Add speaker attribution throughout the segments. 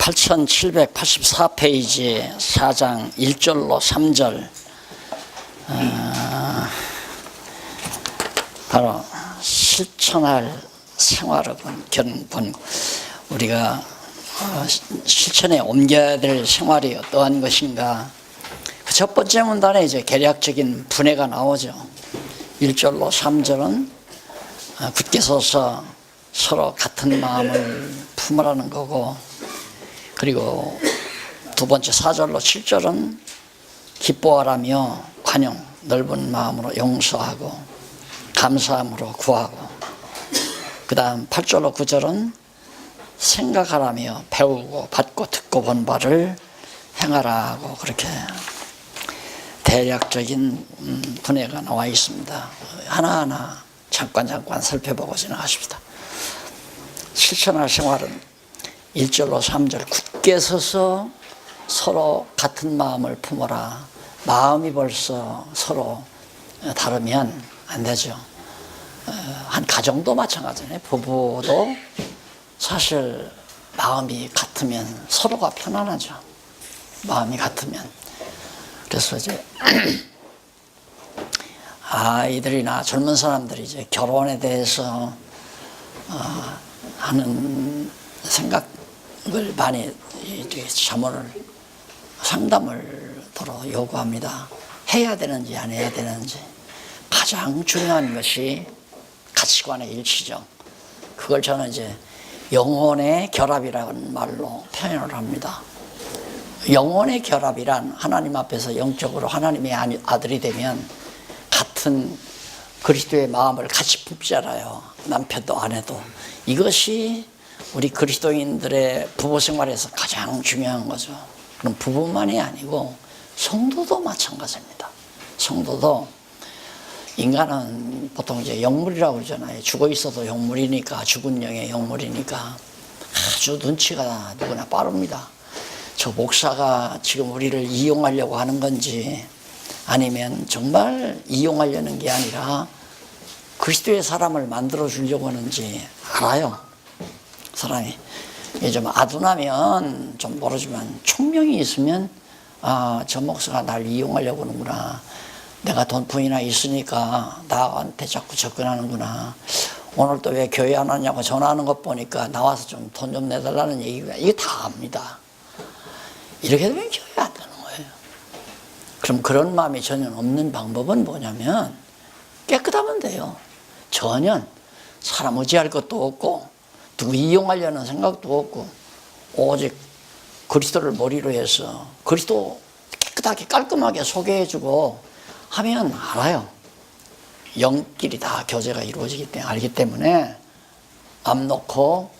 Speaker 1: 8784페이지 4장 1절로 3절 바로 실천할 생활을 본 우리가 실천에 옮겨야 될 생활이 어떠한 것인가. 그 첫 번째 문단에 이제 계략적인 분해가 나오죠. 1절로 3절은 굳게 서서 서로 같은 마음을 품으라는 거고, 그리고 두 번째 4절로 7절은 기뻐하라며 관용, 넓은 마음으로 용서하고 감사함으로 구하고, 그 다음 8절로 9절은 생각하라며 배우고 받고 듣고 본 바를 행하라고, 그렇게 대략적인 분해가 나와 있습니다. 하나하나 잠깐 살펴보고 지나가십시다. 실천할 생활은 1절로 3절 굳게 서서 서로 같은 마음을 품어라. 마음이 벌써 서로 다르면 안 되죠. 한 가정도 마찬가지네. 부부도 사실 마음이 같으면 서로가 편안하죠. 마음이 같으면. 그래서 이제 아이들이나 젊은 사람들이 이제 결혼에 대해서 하는 생각을 많이 상담을 더러 요구합니다. 해야 되는지 안 해야 되는지. 가장 중요한 것이 가치관의 일치죠. 그걸 저는 이제 영혼의 결합이라는 말로 표현을 합니다. 영혼의 결합이란 하나님 앞에서 영적으로 하나님의 아들이 되면 같은 그리스도의 마음을 같이 품잖아요. 남편도 아내도. 이것이 우리 그리스도인들의 부부 생활에서 가장 중요한 거죠. 그럼 부부만이 아니고 성도도 마찬가지입니다. 성도도, 인간은 보통 이제 영물이라고 그러잖아요. 죽어 있어도 영물이니까, 죽은 영의 영물이니까 아주 눈치가 누구나 빠릅니다. 저 목사가 지금 우리를 이용하려고 하는 건지, 아니면 정말 이용하려는 게 아니라 그리스도의 사람을 만들어 주려고 하는지 알아요. 사람이 좀 아둔하면 좀 모르지만 총명이 있으면 저 목사가 날 이용하려고 하는구나. 내가 돈뿐이나 있으니까 나한테 자꾸 접근하는구나. 오늘 또 왜 교회 안 왔냐고 전화하는 것 보니까 나와서 좀 돈 좀 내달라는 얘기가, 이게 다 압니다. 이렇게 되면 교회 안 되는 거예요. 그럼 그런 마음이 전혀 없는 방법은 뭐냐면 깨끗하면 돼요. 전혀 사람 의지할 것도 없고 누구 이용하려는 생각도 없고 오직 그리스도를 머리로 해서 그리스도 깨끗하게 깔끔하게 소개해주고 하면 알아요. 영끼리 다 교제가 이루어지기 때문에 알기 때문에 맘 놓고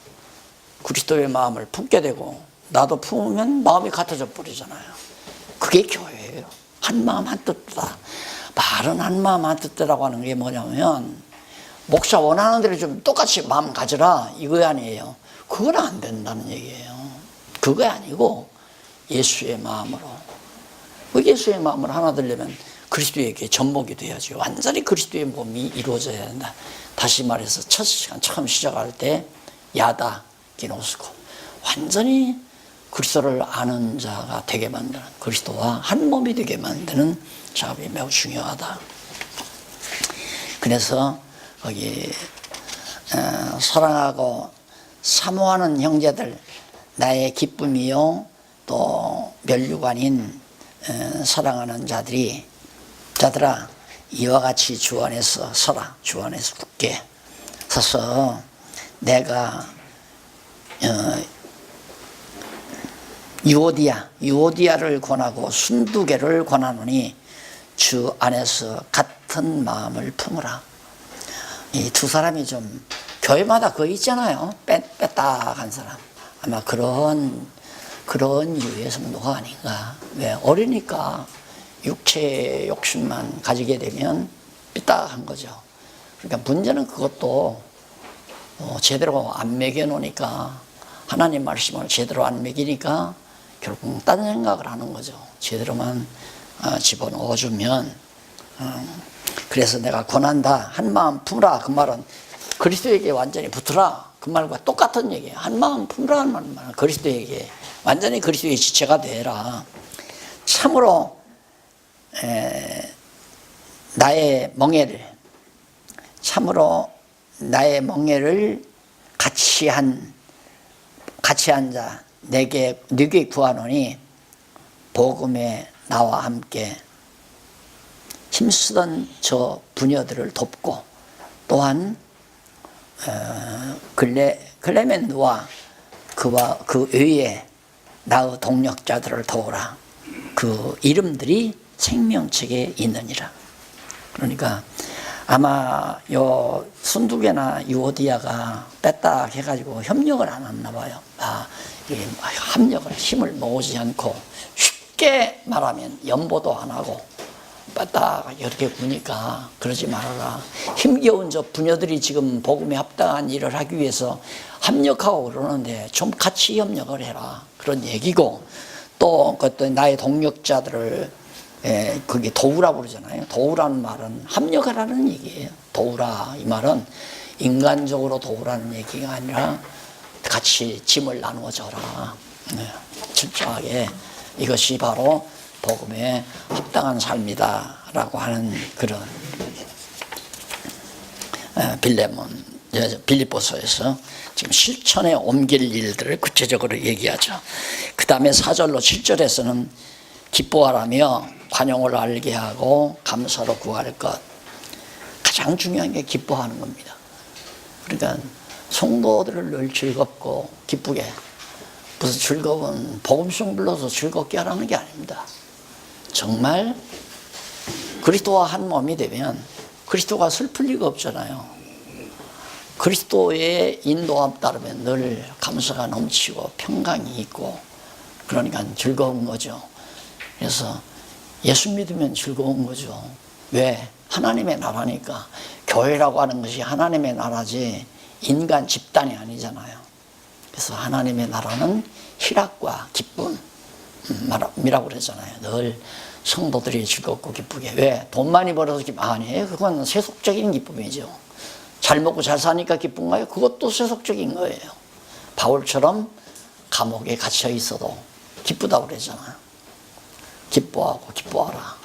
Speaker 1: 그리스도의 마음을 품게 되고, 나도 품으면 마음이 같아져 버리잖아요. 그게 교회예요. 한 마음 한 뜻이다. 말은 한 마음 한 뜻이라고 하는 게 뭐냐면 목사 원하는 대로 좀 똑같이 마음 가져라 이거 아니에요. 그건 안 된다는 얘기예요. 그거 아니고 예수의 마음으로, 예수의 마음을 하나 되려면 그리스도에게 접목이 돼야죠. 완전히 그리스도의 몸이 이루어져야 된다. 다시 말해서 첫 시간 처음 시작할 때 야다 기노스코, 완전히 그리스도를 아는 자가 되게 만드는, 그리스도와 한 몸이 되게 만드는 작업이 매우 중요하다. 그래서 거기 사랑하고 사모하는 형제들, 나의 기쁨이요 또 면류관인 사랑하는 자들아 이와 같이 주 안에서 서라. 주 안에서 굳게 서서 내가 유오디아를 권하고 순두개를 권하노니 주 안에서 같은 마음을 품으라. 이 두 사람이 좀 교회마다 그거 있잖아요. 뺐다 간 사람. 아마 그런 유의 성도가 아닌가. 왜? 어리니까 육체의 욕심만 가지게 되면 삐딱한 거죠. 그러니까 문제는 그것도 제대로 안 먹여놓으니까, 하나님 말씀을 제대로 안 먹이니까 결국 딴 생각을 하는 거죠. 제대로만 집어넣어주면. 그래서 내가 권한다. 한 마음 품으라. 그 말은 그리스도에게 완전히 붙으라. 그 말과 똑같은 얘기예요. 한 마음 품으라는 말은 그리스도에게 완전히 그리스도의 지체가 되라. 참으로 나의 멍에를 같이 앉아 네게 구하노니 복음에 나와 함께 힘쓰던 저 부녀들을 돕고 또한 클레멘누와 그와 그 외에 나의 동력자들을 도우라. 그 이름들이 생명책에 있느니라. 그러니까 아마 요 순두개나 유오디아가 뺐다 해가지고 협력을 안 했나 봐요. 이게 합력을 힘을 모으지 않고 쉽게 말하면 연보도 안 하고 뺐다 이렇게 구니까 그러지 말아라. 힘겨운 저 부녀들이 지금 복음에 합당한 일을 하기 위해서 합력하고 그러는데 좀 같이 협력을 해라. 그런 얘기고 또 그것도 나의 동력자들을 그게 도우라 그러잖아요. 도우라는 말은 합력하라는 얘기예요. 도우라 이 말은 인간적으로 도우라는 얘기가 아니라 같이 짐을 나누어 줘라. 철저하게 이것이 바로 복음에 합당한 삶이다 라고 하는 그런 빌립보서에서 지금 실천에 옮길 일들을 구체적으로 얘기하죠. 그 다음에 4절로 7절에서는 기뻐하라며 관용을 알게 하고 감사로 구할 것. 가장 중요한 게 기뻐하는 겁니다. 그러니까 성도들을 늘 즐겁고 기쁘게, 무슨 즐거운 복음송 불러서 즐겁게 하라는 게 아닙니다. 정말 그리스도와 한 몸이 되면 그리스도가 슬플 리가 없잖아요. 그리스도의 인도함 따르면 늘 감사가 넘치고 평강이 있고 그러니까 즐거운 거죠. 그래서 예수 믿으면 즐거운 거죠. 왜? 하나님의 나라니까. 교회라고 하는 것이 하나님의 나라지 인간 집단이 아니잖아요. 그래서 하나님의 나라는 희락과 기쁨이라고 그러잖아요. 늘 성도들이 즐겁고 기쁘게. 왜? 돈 많이 벌어서 아니에요. 그건 세속적인 기쁨이죠. 잘 먹고 잘 사니까 기쁜가요? 그것도 세속적인 거예요. 바울처럼 감옥에 갇혀 있어도 기쁘다고 그러잖아요. 기뻐하고 기뻐하라.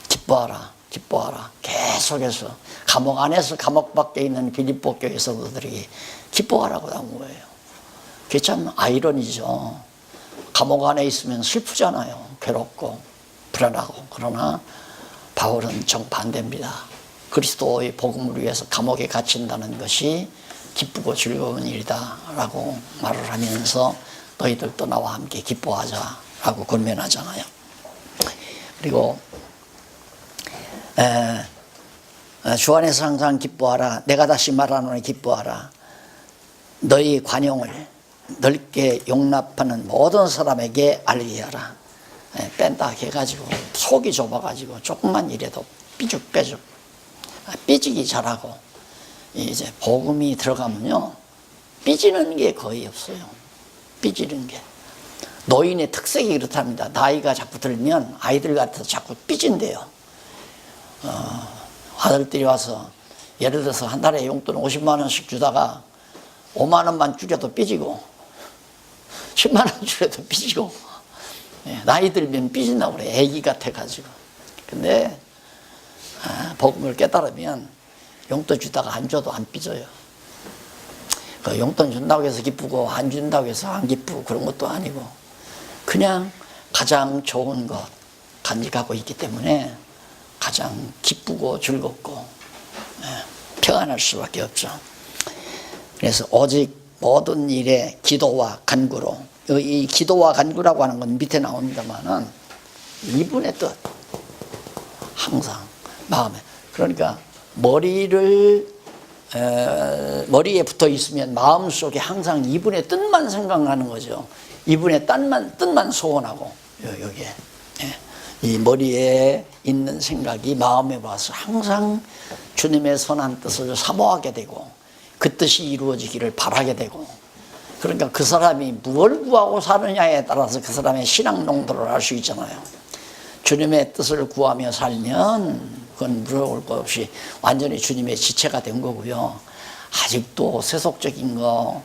Speaker 1: 기뻐하라. 기뻐하라. 계속해서 감옥 안에서 감옥 밖에 있는 빌립보 교회 성도들이 기뻐하라고 한 거예요. 그게 참 아이러니죠. 감옥 안에 있으면 슬프잖아요. 괴롭고 불안하고. 그러나 바울은 정반대입니다. 그리스도의 복음을 위해서 감옥에 갇힌다는 것이 기쁘고 즐거운 일이다 라고 말을 하면서 너희들도 나와 함께 기뻐하자 라고 권면하잖아요. 그리고 주 안에서 항상 기뻐하라. 내가 다시 말하노니 기뻐하라. 너희 관용을 넓게 용납하는 모든 사람에게 알게 하라. 뺀다 해가지고 속이 좁아가지고 조금만 일해도 삐죽빼죽 삐지기 잘하고 이제 복음이 들어가면요 삐지는 게 거의 없어요. 삐지는 게 노인의 특색이 그렇답니다. 나이가 자꾸 들면 아이들 같아서 자꾸 삐진대요. 아들들이 와서 예를 들어서 한 달에 용돈 50만 원씩 주다가 5만 원만 줄여도 삐지고 10만 원 줄여도 삐지고 나이 들면 삐진다고 그래. 애기 같아가지고. 근데 복음을 깨달으면 용돈 주다가 안 줘도 안 삐져요. 그 용돈 준다고 해서 기쁘고 안 준다고 해서 안 기쁘고 그런 것도 아니고 그냥 가장 좋은 것 간직하고 있기 때문에 가장 기쁘고 즐겁고 평안할 수밖에 없죠. 그래서 오직 모든 일에 기도와 간구로, 이 기도와 간구라고 하는 건 밑에 나옵니다만은 이분의 뜻 항상 마음에, 그러니까 머리에 붙어 있으면 마음속에 항상 이분의 뜻만 생각나는 거죠. 이분의 뜻만 소원하고 여기에 이 머리에 있는 생각이 마음에 와서 항상 주님의 선한 뜻을 사모하게 되고 그 뜻이 이루어지기를 바라게 되고, 그러니까 그 사람이 무엇을 구하고 사느냐에 따라서 그 사람의 신앙 농도를 알 수 있잖아요. 주님의 뜻을 구하며 살면 그건 물어볼 것 없이 완전히 주님의 지체가 된 거고요. 아직도 세속적인 거,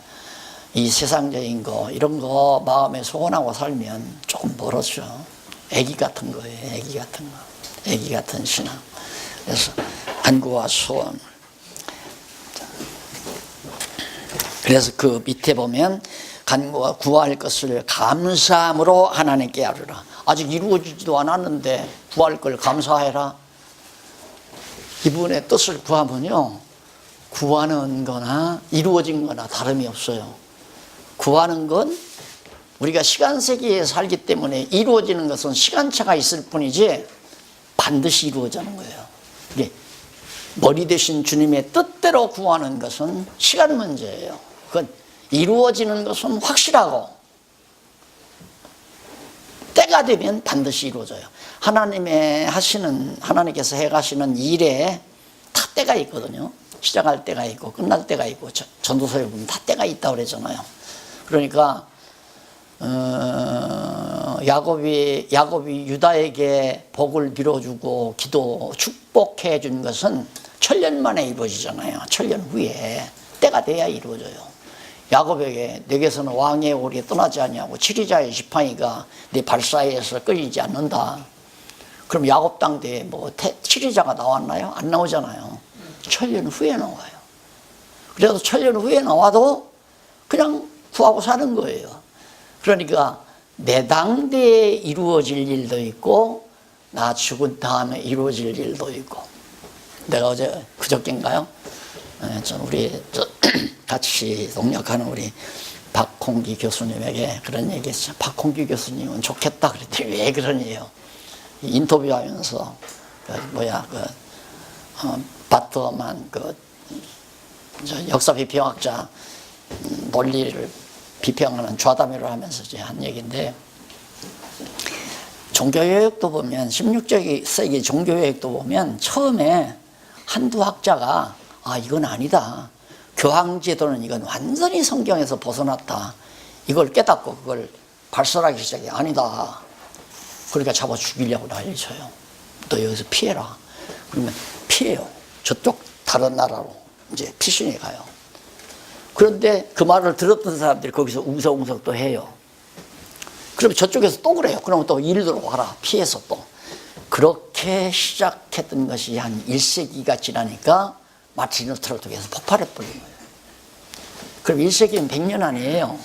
Speaker 1: 이 세상적인 거, 이런 거 마음에 소원하고 살면 조금 멀었죠. 애기 같은 거예요. 애기 같은 거. 애기 같은 신앙. 그래서 간구와 소원. 그래서 그 밑에 보면 간구와 구할 것을 감사함으로 하나님께 아뢰라. 아직 이루어지지도 않았는데 구할 걸 감사해라. 이분의 뜻을 구하면요, 구하는 거나 이루어진 거나 다름이 없어요. 구하는 건 우리가 시간세계에 살기 때문에 이루어지는 것은 시간차가 있을 뿐이지 반드시 이루어지는 거예요. 이게 머리 대신 주님의 뜻대로 구하는 것은 시간 문제예요. 그건 이루어지는 것은 확실하고 때가 되면 반드시 이루어져요. 하나님께서 해가시는 일에 다 때가 있거든요. 시작할 때가 있고 끝날 때가 있고, 전도서에 보면 다 때가 있다고 그러잖아요. 그러니까 야곱이 유다에게 복을 빌어주고 축복해 준 것은 천년 만에 이루어지잖아요. 천년 후에 때가 돼야 이루어져요. 야곱에게 내게서는 왕의 오리 떠나지 아니하고 치리자의 지팡이가 내 발사에서 끊이지 않는다. 그럼 야곱 당대에 치리자가 나왔나요? 안 나오잖아요. 천년 후에 나와요. 그래서 천년 후에 나와도 그냥 구하고 사는 거예요. 그러니까 내 당대에 이루어질 일도 있고 나 죽은 다음에 이루어질 일도 있고. 내가 어제 그저께인가요? 우리 같이 동역하는 우리 박홍기 교수님에게 그런 얘기했죠. 박홍기 교수님은 좋겠다 그랬더니 왜 그러니요? 인터뷰하면서 바트만 역사 비평학자 논리를 비평하는 좌담회를 하면서 이제 한 얘기인데, 종교개혁도 보면 16세기 종교개혁도 보면 처음에 한두 학자가 이건 아니다. 교황제도는 이건 완전히 성경에서 벗어났다. 이걸 깨닫고 그걸 발설하기 시작해. 아니다. 그러니까 잡아 죽이려고 난리쳐요. 너 여기서 피해라. 그러면 피해요. 저쪽 다른 나라로 이제 피신해 가요. 그런데 그 말을 들었던 사람들이 거기서 웅석웅석 또 해요. 그러면 저쪽에서 또 그래요. 그러면 또 이리로 와라. 피해서 또. 그렇게 시작했던 것이 한 1세기가 지나니까 마틴 루터를 통해서 폭발해버린 거예요. 그럼 1세기는 100년 아니에요.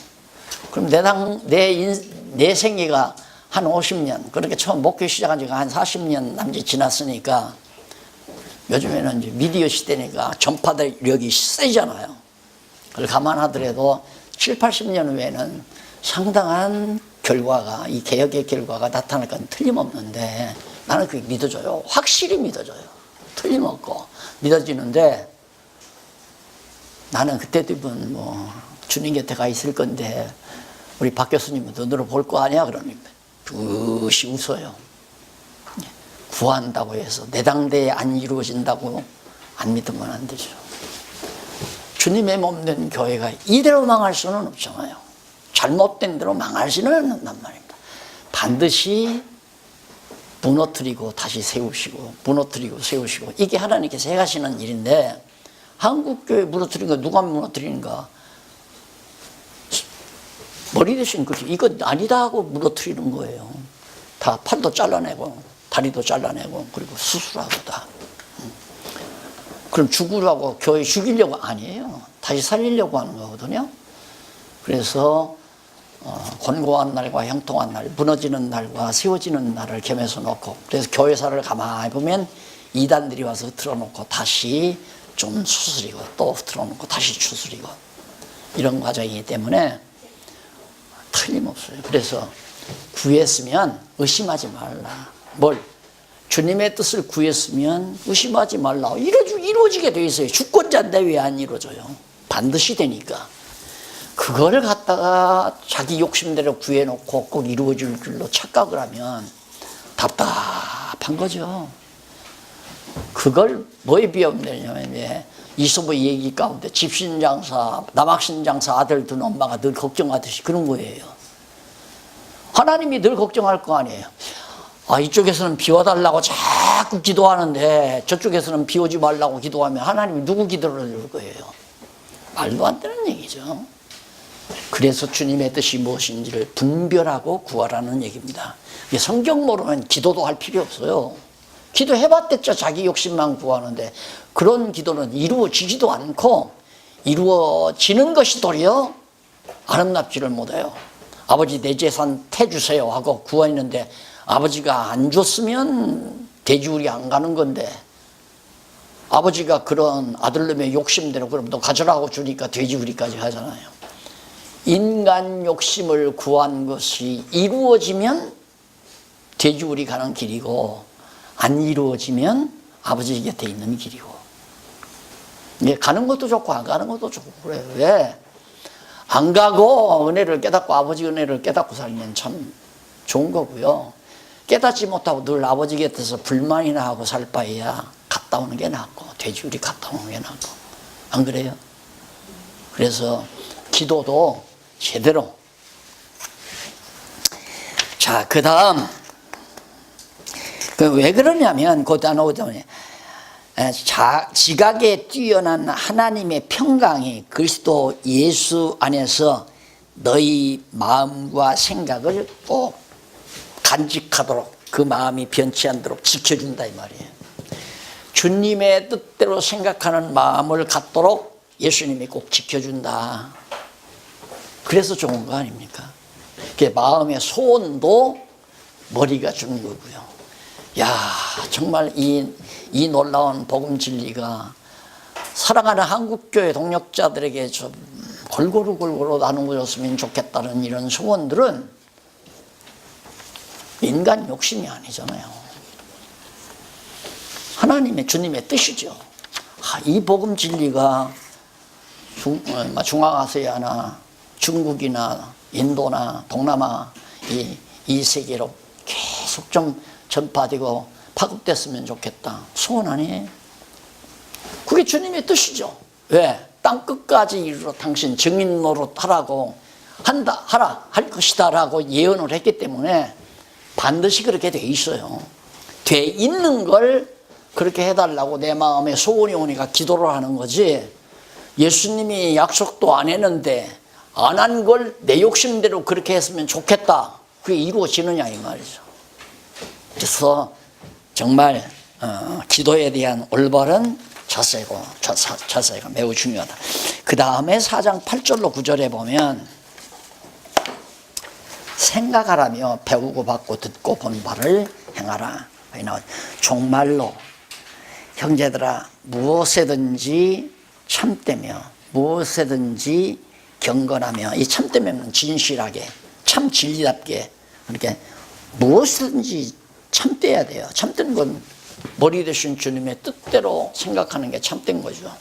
Speaker 1: 그럼 내 생애가 한 50년, 그렇게 처음 목회 시작한 지가 한 40년 남짓 지났으니까, 요즘에는 이제 미디어 시대니까 전파력이 세잖아요. 그걸 감안하더라도 7, 80년 후에는 상당한 결과가, 이 개혁의 결과가 나타날 건 틀림없는데, 나는 그게 믿어져요. 확실히 믿어져요. 틀림없고 믿어지는데, 나는 그때도 주님 곁에 가 있을 건데 우리 박 교수님은 눈으로 볼 거 아니야? 그러니까 붓이 웃어요. 구한다고 해서 내 당대에 안 이루어진다고 안 믿으면 안 되죠. 주님의 몸 된 교회가 이대로 망할 수는 없잖아요. 잘못된 대로 망할 수는 않는단 말입니다. 반드시 무너뜨리고 다시 세우시고, 무너뜨리고 세우시고, 이게 하나님께서 해가시는 일인데, 한국교회 무너뜨린 거 누가 무너뜨리는가? 머리 대신 이건 아니다 하고 무너뜨리는 거예요. 다 팔도 잘라내고 다리도 잘라내고 그리고 수술하고 다. 그럼 죽으라고 교회 죽이려고 아니에요. 다시 살리려고 하는 거거든요. 그래서 권고한 날과 형통한 날, 무너지는 날과 세워지는 날을 겸해서 놓고, 그래서 교회사를 가만히 보면 이단들이 와서 틀어놓고 다시 좀 추스리고 또 틀어놓고 다시 추스리고, 이런 과정이기 때문에 틀림없어요. 그래서 구했으면 의심하지 말라. 주님의 뜻을 구했으면 의심하지 말라. 이루어지게 돼 있어요. 주권자인데 왜 안 이루어져요? 반드시 되니까. 그걸 갖다가 자기 욕심대로 구해놓고 꼭 이루어질 줄로 착각을 하면 답답한 거죠. 그걸 뭐에 비하면 이소부 얘기 가운데 집신장사, 남학신장사 아들 둔 엄마가 늘 걱정하듯이 그런 거예요. 하나님이 늘 걱정할 거 아니에요. 이쪽에서는 비워달라고 자꾸 기도하는데 저쪽에서는 비오지 말라고 기도하면 하나님이 누구 기도를 들을 거예요? 말도 안 되는 얘기죠. 그래서 주님의 뜻이 무엇인지를 분별하고 구하라는 얘기입니다. 성경 모르면 기도도 할 필요 없어요. 기도해봤댔자 자기 욕심만 구하는데 그런 기도는 이루어지지도 않고 이루어지는 것이 도리어 아름답지를 못해요. 아버지 내 재산 태주세요 하고 구했는데 아버지가 안 줬으면 돼지우리 안 가는 건데 아버지가 그런 아들놈의 욕심대로 그럼 너 가져라고 주니까 돼지우리까지 하잖아요. 인간 욕심을 구한 것이 이루어지면 돼지우리 가는 길이고 안 이루어지면 아버지 곁에 있는 길이고 가는 것도 좋고 안 가는 것도 좋고 그래요. 왜? 안 가고 은혜를 깨닫고 아버지 은혜를 깨닫고 살면 참 좋은 거고요. 깨닫지 못하고 늘 아버지 곁에서 불만이나 하고 살 바에야 갔다 오는 게 낫고 돼지우리 갔다 오는 게 낫고 안 그래요? 그래서 기도도 제대로. 자, 그 다음 왜 그러냐면 거기다 나오자면 지각에 뛰어난 하나님의 평강이 그리스도 예수 안에서 너희 마음과 생각을 꼭 간직하도록 그 마음이 변치 않도록 지켜준다 이 말이에요. 주님의 뜻대로 생각하는 마음을 갖도록 예수님이 꼭 지켜준다. 그래서 좋은 거 아닙니까? 마음의 소원도 머리가 주는 거고요. 야, 정말 이 놀라운 복음 진리가 사랑하는 한국교회 동역자들에게 좀 골고루 나누어졌으면 좋겠다는 이런 소원들은 인간 욕심이 아니잖아요. 하나님의 주님의 뜻이죠. 이 복음 진리가 중앙아시아나 중국이나 인도나 동남아 이 세계로 계속 좀 전파되고 파급됐으면 좋겠다. 소원 아니에요? 그게 주님의 뜻이죠. 왜? 땅 끝까지 이르러 당신 증인 노릇하라고 할 것이다 라고 예언을 했기 때문에 반드시 그렇게 돼 있어요. 돼 있는 걸 그렇게 해달라고 내 마음에 소원이 오니까 기도를 하는 거지. 예수님이 약속도 안 했는데 안 한 걸 내 욕심대로 그렇게 했으면 좋겠다. 그게 이루어지느냐 이 말이죠. 그래서 정말 기도에 대한 올바른 자세가 매우 중요하다. 그 다음에 4장 8절로 9절에 보면 생각하라며 배우고 받고 듣고 본 바를 행하라. 종말로 형제들아 무엇에든지 참되며 무엇에든지 경건하며 이 참되면 진실하게 참 진리답게 그렇게 무엇이든지 참돼야 돼요. 참된 건 머리 대신 주님의 뜻대로 생각하는 게 참된 거죠.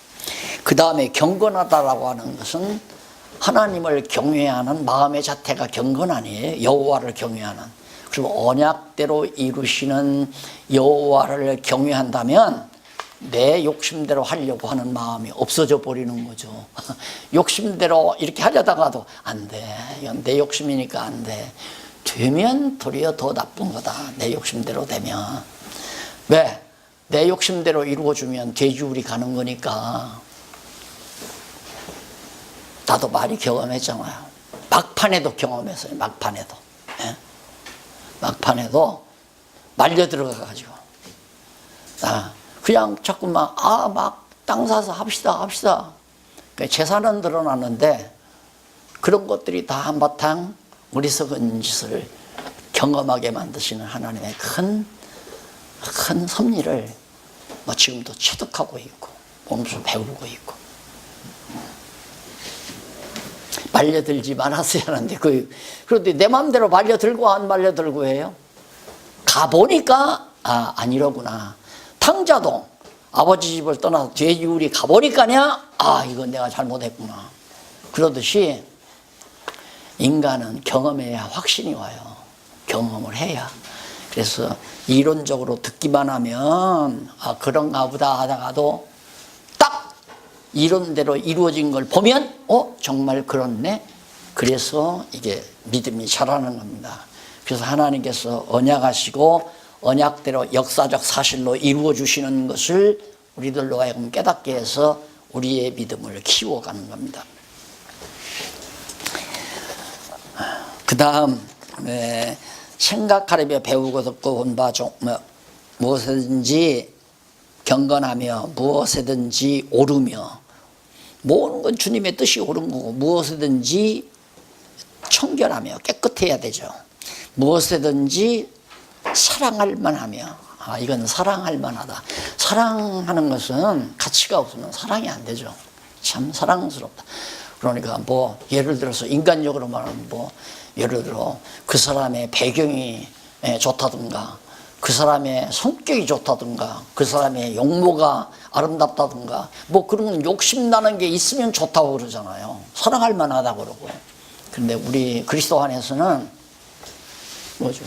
Speaker 1: 그 다음에 경건하다라고 하는 것은 하나님을 경외하는 마음의 자태가 경건 아니에요. 여호와를 경외하는. 그리고 언약대로 이루시는 여호와를 경외한다면 내 욕심대로 하려고 하는 마음이 없어져 버리는 거죠. 욕심대로 이렇게 하려다가도 안 돼. 이건 내 욕심이니까 안 돼. 되면 도리어 더 나쁜 거다. 내 욕심대로 되면. 왜? 내 욕심대로 이루어주면 돼지우리 가는 거니까. 나도 많이 경험했잖아요. 막판에도 경험했어요. 막판에도. 예? 막판에도 말려 들어가가지고. 그냥 자꾸만 막 땅 사서 합시다. 재산은 늘어났는데 그런 것들이 다 한바탕 어리석은 짓을 경험하게 만드시는 하나님의 큰 섭리를 지금도 체득하고 있고 몸소 배우고 있고 말려들지 말았어야 하는데 그런데 내 마음대로 말려들고 안 말려들고 해요. 가보니까 아니로구나. 탕자도 아버지 집을 떠나서 돼지우리 가보니까냐 이건 내가 잘못했구나. 그러듯이 인간은 경험해야 확신이 와요. 경험을 해야. 그래서 이론적으로 듣기만 하면 그런가 보다 하다가도 딱 이론대로 이루어진 걸 보면 정말 그렇네. 그래서 이게 믿음이 자라는 겁니다. 그래서 하나님께서 언약하시고 언약대로 역사적 사실로 이루어 주시는 것을 우리들로 하여금 깨닫게 해서 우리의 믿음을 키워가는 겁니다. 그 다음 생각하려며 배우고 듣고 본 바 무엇이든지 경건하며 무엇이든지 오르며, 모든 건 주님의 뜻이 옳은 거고, 무엇이든지 청결하며 깨끗해야 되죠. 무엇이든지 사랑할 만하며, 이건 사랑할 만하다. 사랑하는 것은 가치가 없으면 사랑이 안 되죠. 참 사랑스럽다. 그러니까 뭐 예를 들어서 인간적으로 말하면 뭐 예를 들어 그 사람의 배경이 좋다든가, 그 사람의 성격이 좋다든가, 그 사람의 용모가 아름답다든가, 뭐 그런 욕심나는 게 있으면 좋다고 그러잖아요. 사랑할 만하다고 그러고. 그런데 우리 그리스도 안에서는 뭐죠?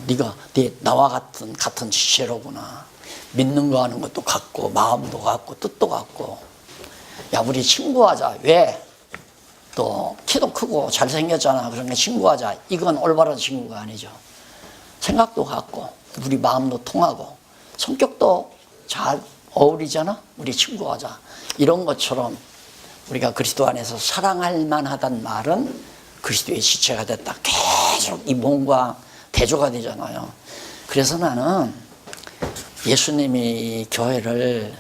Speaker 1: 네가 나와 같은 지체로구나. 믿는 거 하는 것도 같고, 마음도 같고, 뜻도 같고. 야, 우리 친구하자. 왜? 또 키도 크고 잘생겼잖아. 그러니까 친구하자. 이건 올바른 친구가 아니죠. 생각도 같고, 우리 마음도 통하고, 성격도 잘 어울리잖아. 우리 친구하자. 이런 것처럼 우리가 그리스도 안에서 사랑할 만하단 말은 그리스도의 지체가 됐다. 계속 이 몸과 대조가 되잖아요. 그래서 나는 예수님이 교회를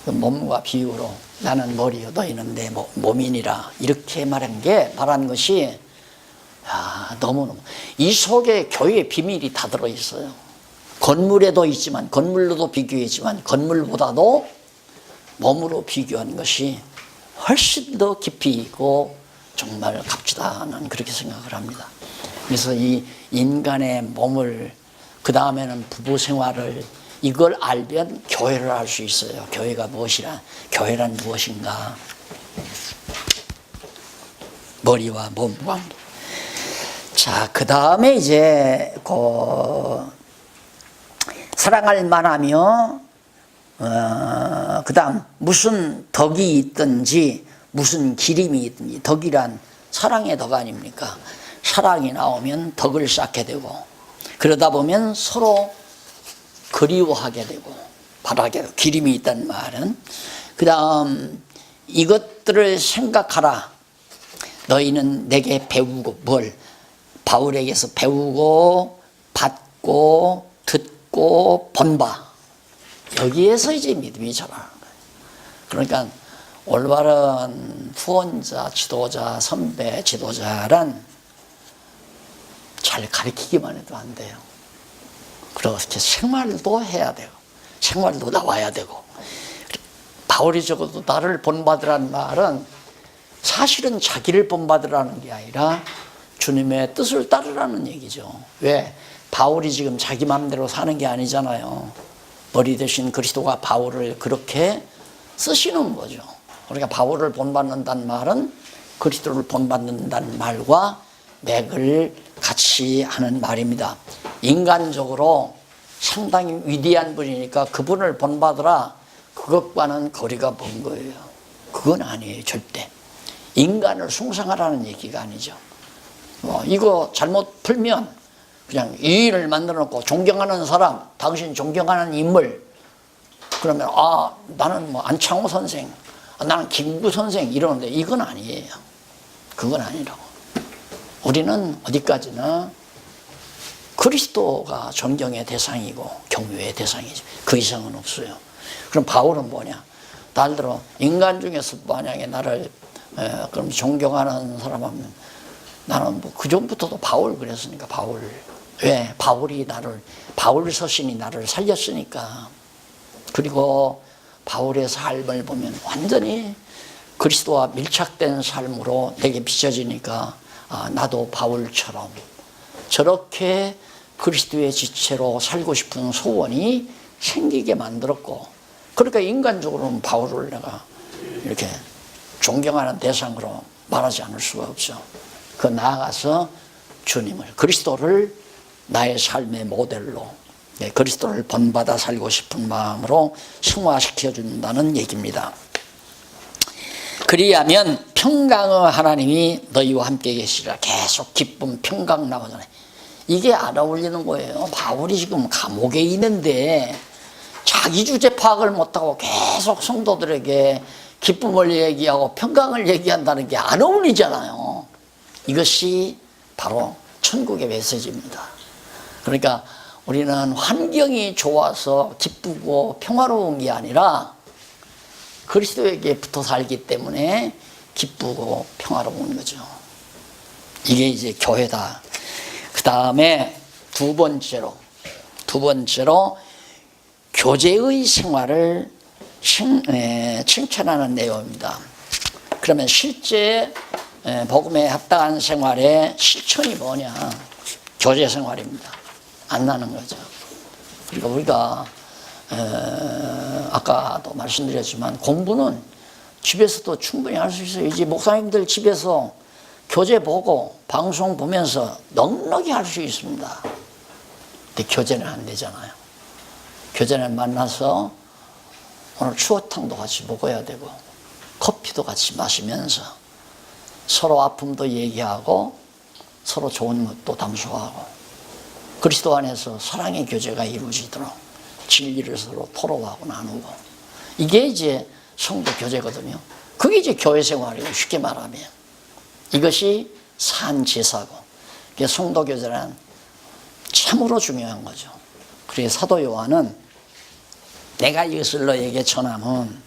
Speaker 1: 몸과 비유로, 나는 머리요 너희는 내 몸이니라, 이렇게 말한 것이 너무너무, 이 속에 교회의 비밀이 다 들어있어요. 건물에도 있지만, 건물로도 비교했지만, 건물보다도 몸으로 비교하는 것이 훨씬 더 깊이 있고 정말 값지다, 나는 그렇게 생각을 합니다. 그래서 이 인간의 몸을, 그 다음에는 부부 생활을, 이걸 알면 교회를 알 수 있어요. 교회가 무엇이라, 교회란 무엇인가. 머리와 몸과. 자, 그 다음에 이제 사랑할 만하며, 그 다음 무슨 덕이 있든지 무슨 기림이 있든지, 덕이란 사랑의 덕 아닙니까? 사랑이 나오면 덕을 쌓게 되고, 그러다 보면 서로 그리워하게 되고 바라게 되고, 기림이 있다는 말은. 그 다음 이것들을 생각하라. 너희는 내게 배우고, 뭘? 바울에게서 배우고 받고 듣고 본바, 여기에서 이제 믿음이 자라는 거예요. 그러니까 올바른 후원자, 지도자, 선배, 지도자란 잘 가르치기만 해도 안 돼요. 그렇게 생활도 해야 되고, 생활도 나와야 되고. 바울이 적어도 나를 본받으라는 말은 사실은 자기를 본받으라는 게 아니라 주님의 뜻을 따르라는 얘기죠. 왜? 바울이 지금 자기 마음대로 사는 게 아니잖아요. 머리 대신 그리스도가 바울을 그렇게 쓰시는 거죠. 그러니까 바울을 본받는다는 말은 그리스도를 본받는다는 말과 맥을 같이 하는 말입니다. 인간적으로 상당히 위대한 분이니까 그분을 본받으라, 그것과는 거리가 먼 거예요. 그건 아니에요, 절대. 인간을 숭상하라는 얘기가 아니죠. 이거 잘못 풀면 그냥 이인을 만들어 놓고, 존경하는 사람, 당신 존경하는 인물, 그러면 나는 안창호 선생, 나는 김구 선생 이러는데, 이건 아니에요. 그건 아니라고. 우리는 어디까지나 그리스도가 존경의 대상이고 경외의 대상이죠. 그 이상은 없어요. 그럼 바울은 뭐냐? 달대로 인간 중에서 만약에 나를 그럼 존경하는 사람 하면, 나는 그 전부터도 바울 그랬으니까, 바울. 왜? 바울 서신이 나를 살렸으니까. 그리고 바울의 삶을 보면 완전히 그리스도와 밀착된 삶으로 내게 비춰지니까, 나도 바울처럼 저렇게 그리스도의 지체로 살고 싶은 소원이 생기게 만들었고, 그러니까 인간적으로는 바울을 내가 이렇게 존경하는 대상으로 말하지 않을 수가 없죠. 그 나아가서 주님을, 그리스도를 나의 삶의 모델로, 그리스도를 본받아 살고 싶은 마음으로 승화시켜 준다는 얘기입니다. 그리하면 평강의 하나님이 너희와 함께 계시리라. 계속 기쁨, 평강 나오잖아요. 이게 안 어울리는 거예요. 바울이 지금 감옥에 있는데 자기 주제 파악을 못하고 계속 성도들에게 기쁨을 얘기하고 평강을 얘기한다는 게 안 어울리잖아요. 이것이 바로 천국의 메시지입니다. 그러니까 우리는 환경이 좋아서 기쁘고 평화로운 게 아니라 그리스도에게 붙어 살기 때문에 기쁘고 평화로운 거죠. 이게 이제 교회다. 그 다음에 두 번째로 교제의 생활을 칭찬하는 내용입니다. 그러면 실제 복음에 합당한 생활의 실천이 뭐냐? 교제 생활입니다. 안 나는 거죠. 그러니까 우리가 아까도 말씀드렸지만 공부는 집에서도 충분히 할 수 있어요. 이제 목사님들 집에서 교재 보고 방송 보면서 넉넉히 할 수 있습니다. 근데 교제는 안 되잖아요. 교제는 만나서 오늘 추어탕도 같이 먹어야 되고 커피도 같이 마시면서 서로 아픔도 얘기하고 서로 좋은 것도 담소하고 그리스도 안에서 사랑의 교제가 이루어지도록 진리를 서로 토로하고 나누고 이게 이제 성도 교제거든요. 그게 이제 교회 생활이에요. 쉽게 말하면 이것이 산제사고 성도 교제란 참으로 중요한 거죠. 그래서 사도 요한은 내가 이것을 너에게 전함은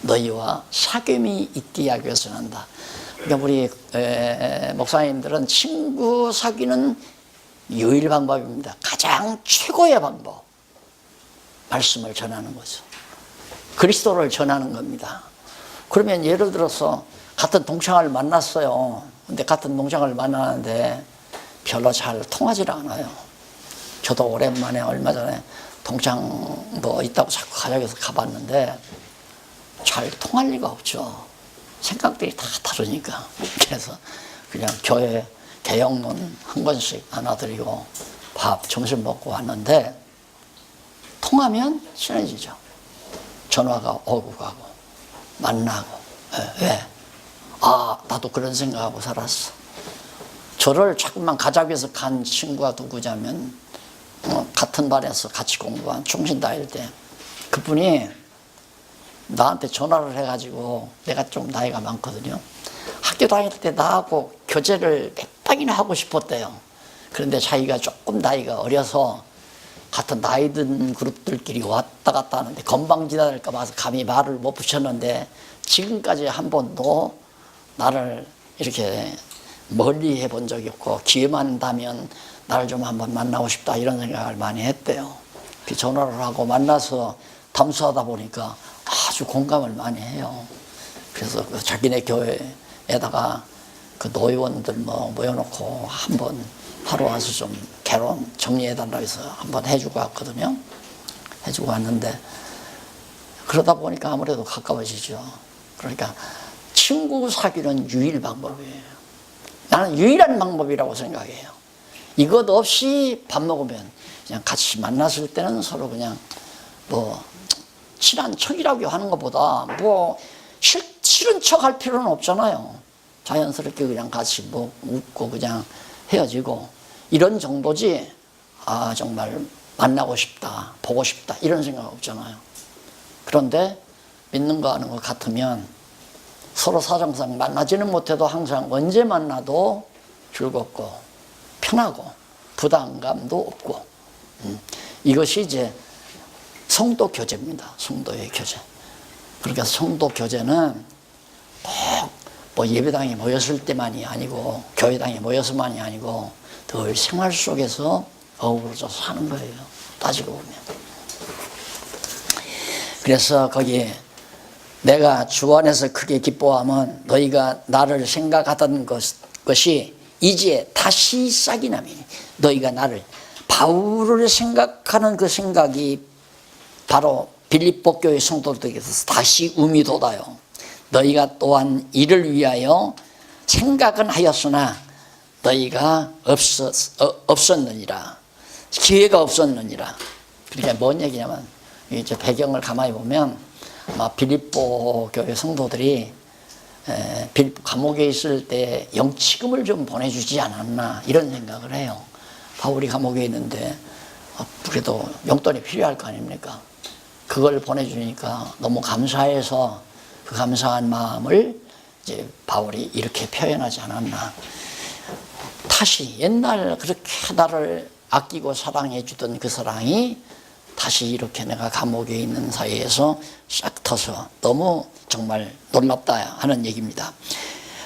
Speaker 1: 너희와 사귐이 있게 하기 위해서 한다. 그러니까 우리 목사님들은 친구 사귀는 유일 방법입니다. 가장 최고의 방법. 말씀을 전하는 거죠. 그리스도를 전하는 겁니다. 그러면 예를 들어서 같은 동창을 만났어요. 근데 같은 동창을 만나는데 별로 잘 통하지 않아요. 저도 오랜만에 얼마 전에 동창 뭐 있다고 자꾸 가자고 해서 가봤는데 잘 통할 리가 없죠. 생각들이 다 다르니까. 그래서 그냥 교회 개혁론 한 권씩 나눠드리고 밥 점심 먹고 왔는데 통하면 친해지죠. 전화가 오고 가고 만나고. 왜? 아, 나도 그런 생각하고 살았어. 저를 자꾸만 가자고 해서 간 친구가 누구냐면 같은 반에서 같이 공부한 충신다일 때 그분이 나한테 전화를 해가지고 내가 좀 나이가 많거든요. 학교 다닐 때 나하고 교제를 몇 번이나 하고 싶었대요. 그런데 자기가 조금 나이가 어려서 같은 나이 든 그룹들끼리 왔다 갔다 하는데 건방지다 봐서 감히 말을 못 붙였는데 지금까지 한 번도 나를 이렇게 멀리 해본 적이 없고 기회만 다면 나를 좀 한번 만나고 싶다 이런 생각을 많이 했대요. 그 전화를 하고 만나서 담수하다 보니까 아주 공감을 많이 해요. 그래서 그 자기네 교회에다가 그 노회원들 모여놓고 한번 하루 와서 좀 개론 정리해달라고 해서 한번 해주고 왔거든요. 해주고 왔는데 그러다 보니까 아무래도 가까워지죠. 그러니까 친구 사귀는 유일 방법이에요. 나는 유일한 방법이라고 생각해요. 이것 없이 밥 먹으면 그냥 같이 만났을 때는 서로 그냥 뭐 친한 척이라고 하는 것보다 뭐 싫은 척 할 필요는 없잖아요. 자연스럽게 그냥 같이 뭐 웃고 그냥 헤어지고 이런 정도지 아 정말 만나고 싶다 보고 싶다 이런 생각 없잖아요. 그런데 믿는 거 하는 것 같으면 서로 사정상 만나지는 못해도 항상 언제 만나도 즐겁고 편하고 부담감도 없고 이것이 이제 성도 교제입니다. 성도의 교제. 그러니까 성도 교제는 꼭 뭐 예배당에 모였을 때만이 아니고 교회당에 모여서만이 아니고 늘 생활 속에서 어우러져 사는 거예요. 따지고 보면. 그래서 거기에 내가 주 안에서 크게 기뻐하면 너희가 나를 생각하던 것이 이제 다시 싹이 나미니 너희가 나를 바울을 생각하는 그 생각이 바로 빌립보 교회 성도들에게서 다시 음이 돋아요. 너희가 또한 이를 위하여 생각은 하였으나 너희가 없었느니라. 기회가 없었느니라. 그러니까 뭔 얘기냐면 이제 배경을 가만히 보면 빌립보 교회 성도들이 빌립보 감옥에 있을 때 영치금을 좀 보내주지 않았나 이런 생각을 해요. 바울이 감옥에 있는데 그래도 용돈이 필요할 거 아닙니까? 그걸 보내주니까 너무 감사해서 그 감사한 마음을 이제 바울이 이렇게 표현하지 않았나. 다시 옛날 그렇게 나를 아끼고 사랑해 주던 그 사랑이 다시 이렇게 내가 감옥에 있는 사이에서 싹 터서 너무 정말 놀랍다 하는 얘기입니다.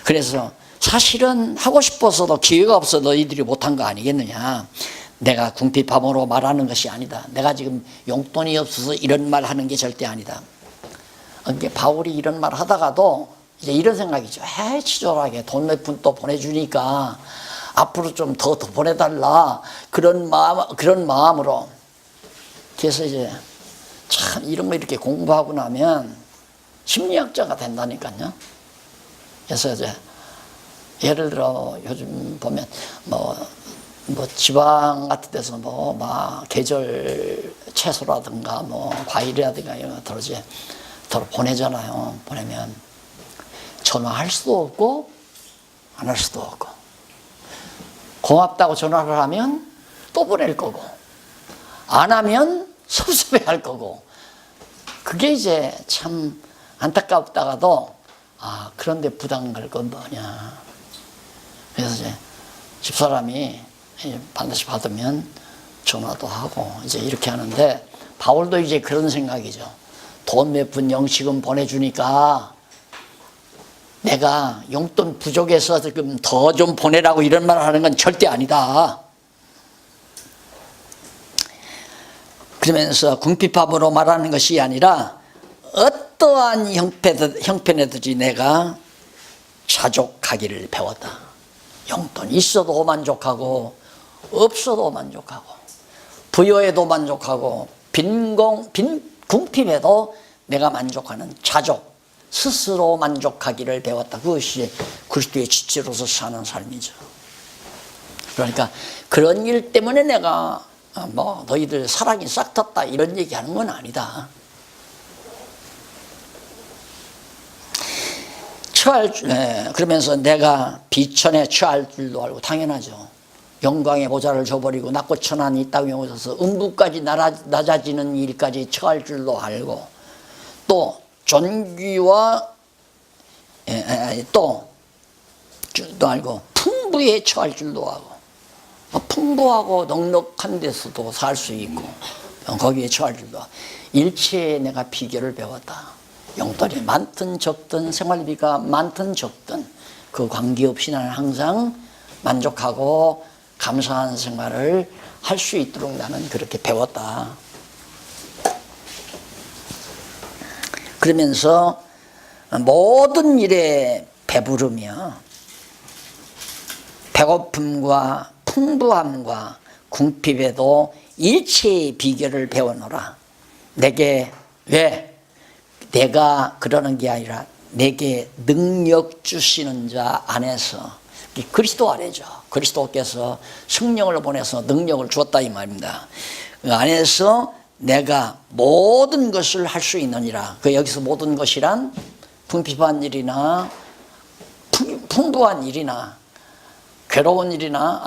Speaker 1: 그래서 사실은 하고 싶어서도 기회가 없어 너희들이 못한 거 아니겠느냐. 내가 궁핍함으로 말하는 것이 아니다. 내가 지금 용돈이 없어서 이런 말 하는 게 절대 아니다. 그러니까 바울이 이런 말 하다가도 이제 이런 생각이죠. 치졸하게 돈 몇 푼 또 보내주니까 앞으로 좀 더 보내달라. 그런 마음으로. 그래서 이제 참 이런 거 이렇게 공부하고 나면 심리학자가 된다니까요. 그래서 이제 예를 들어 요즘 보면 뭐 지방 같은 데서 막 계절 채소라든가 과일이라든가 이런 거 들어지 보내잖아요. 보내면 전화할 수도 없고 안 할 수도 없고, 고맙다고 전화를 하면 또 보낼 거고, 안 하면 섭섭해할 거고. 그게 이제 참 안타깝다가도 그런데 부담 갈 건 뭐냐. 그래서 이제 집사람이 반드시 받으면 전화도 하고 이제 이렇게 하는데, 바울도 이제 그런 생각이죠. 돈 몇 푼 영치금 보내주니까 내가 용돈 부족해서 지금 더 좀 보내라고 이런 말을 하는 건 절대 아니다. 그러면서 궁핍함으로 말하는 것이 아니라 어떠한 형편에든지 내가 자족하기를 배웠다. 용돈 있어도 만족하고 없어도 만족하고 부여에도 만족하고 궁핍에도 내가 만족하는 자족, 스스로 만족하기를 배웠다. 그것이 그리스도의 지체로서 사는 삶이죠. 그러니까 그런 일 때문에 내가 너희들 사랑이 싹 텄다 이런 얘기하는 건 아니다. 그러면서 내가 비천에 처할 줄도 알고, 당연하죠. 영광의 보좌를 줘버리고 낮고 천한 이 땅에 오셔서 음부까지 낮아지는 일까지 처할 줄도 알고, 또 존귀와 또 알고 풍부에 처할 줄도 알고, 풍부하고 넉넉한 데서도 살 수 있고 거기에 처할 줄도 알고, 일체에 내가 비결을 배웠다. 용돈이 많든 적든 생활비가 많든 적든 그 관계없이 나는 항상 만족하고 감사한 생활을 할 수 있도록 나는 그렇게 배웠다. 그러면서 모든 일에 배부르며 배고픔과 풍부함과 궁핍에도 일체의 비결을 배워놓으라. 내게, 왜? 내가 그러는 게 아니라 내게 능력 주시는 자 안에서, 그리스도 안에죠. 그리스도께서 성령을 보내서 능력을 주었다 이 말입니다. 그 안에서 내가 모든 것을 할 수 있느니라. 그 여기서 모든 것이란 궁핍한 일이나 풍부한 일이나 괴로운 일이나